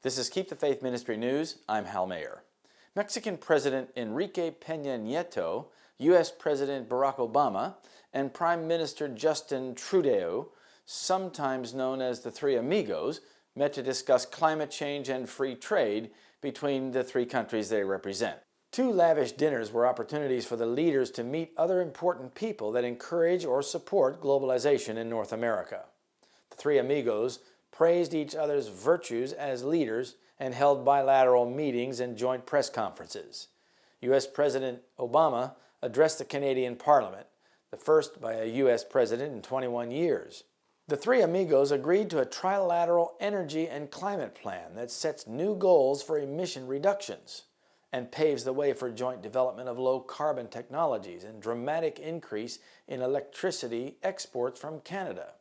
This is Keep the Faith Ministry News. I'm Hal Mayer. Mexican President Enrique Peña Nieto, U.S. President Barack Obama, and Prime Minister Justin Trudeau, sometimes known as the Three Amigos, met to discuss climate change and free trade between the three countries they represent. Two lavish dinners were opportunities for the leaders to meet other important people that encourage or support globalization in North America. The Three Amigos praised each other's virtues as leaders and held bilateral meetings and joint press conferences. U.S. President Obama addressed the Canadian Parliament, the first by a U.S. president in 21 years. The Three Amigos agreed to a trilateral energy and climate plan that sets new goals for emission reductions and paves the way for joint development of low-carbon technologies and dramatic increase in electricity exports from Canada.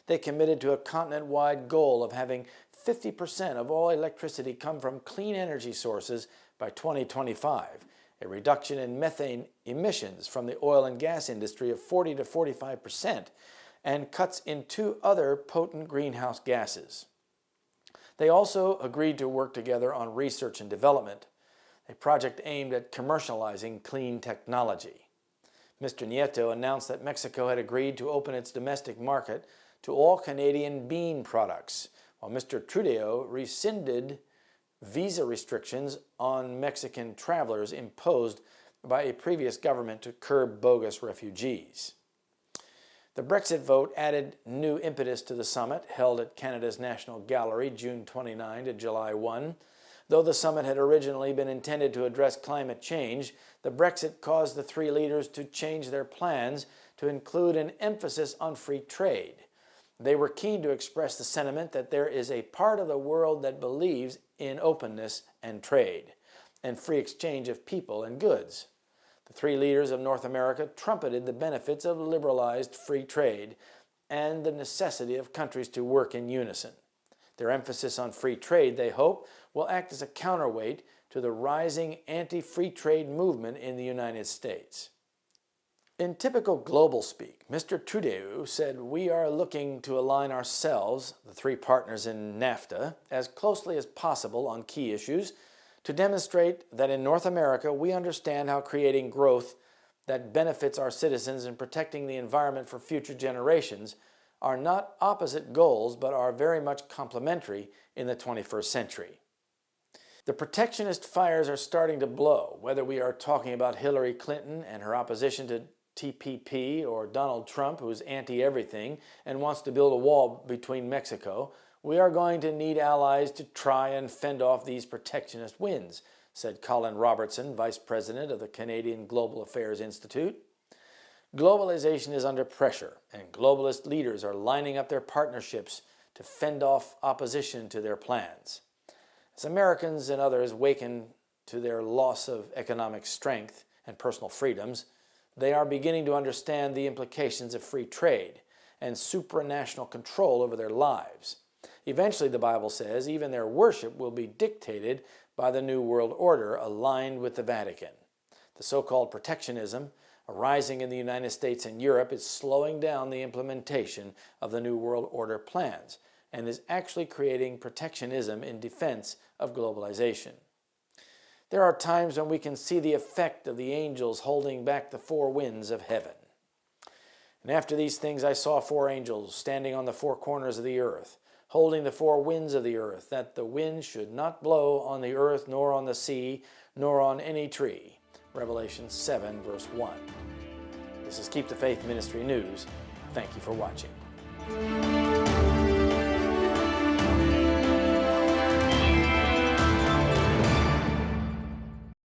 They committed to a continent-wide goal of having 50% of all electricity come from clean energy sources by 2025, a reduction in methane emissions from the oil and gas industry of 40 to 45%, and cuts in two other potent greenhouse gases. They also agreed to work together on research and development, a project aimed at commercializing clean technology. Mr. Nieto announced that Mexico had agreed to open its domestic market to all Canadian bean products, while Mr. Trudeau rescinded visa restrictions on Mexican travelers imposed by a previous government to curb bogus refugees. The Brexit vote added new impetus to the summit held at Canada's National Gallery June 29 to July 1. Though the summit had originally been intended to address climate change, the Brexit caused the three leaders to change their plans to include an emphasis on free trade. They were keen to express the sentiment that there is a part of the world that believes in openness and trade, and free exchange of people and goods. The three leaders of North America trumpeted the benefits of liberalized free trade and the necessity of countries to work in unison. Their emphasis on free trade, they hope, will act as a counterweight to the rising anti-free trade movement in the United States. In typical global speak, Mr. Trudeau said, "We are looking to align ourselves, the three partners in NAFTA, as closely as possible on key issues to demonstrate that in North America we understand how creating growth that benefits our citizens and protecting the environment for future generations are not opposite goals but are very much complementary in the 21st century." The protectionist fires are starting to blow, whether we are talking about Hillary Clinton and her opposition to TPP or Donald Trump, who's anti-everything and wants to build a wall between Mexico. We are going to need allies to try and fend off these protectionist winds, said Colin Robertson, Vice President of the Canadian Global Affairs Institute. Globalization is under pressure, and globalist leaders are lining up their partnerships to fend off opposition to their plans. As Americans and others waken to their loss of economic strength and personal freedoms, they are beginning to understand the implications of free trade and supranational control over their lives. Eventually, the Bible says, even their worship will be dictated by the New World Order aligned with the Vatican. The so-called protectionism arising in the United States and Europe is slowing down the implementation of the New World Order plans and is actually creating protectionism in defense of globalization. There are times when we can see the effect of the angels holding back the four winds of heaven. And after these things I saw four angels standing on the four corners of the earth, holding the four winds of the earth, that the wind should not blow on the earth, nor on the sea, nor on any tree. Revelation 7, verse 1. This is Keep the Faith Ministry News. Thank you for watching.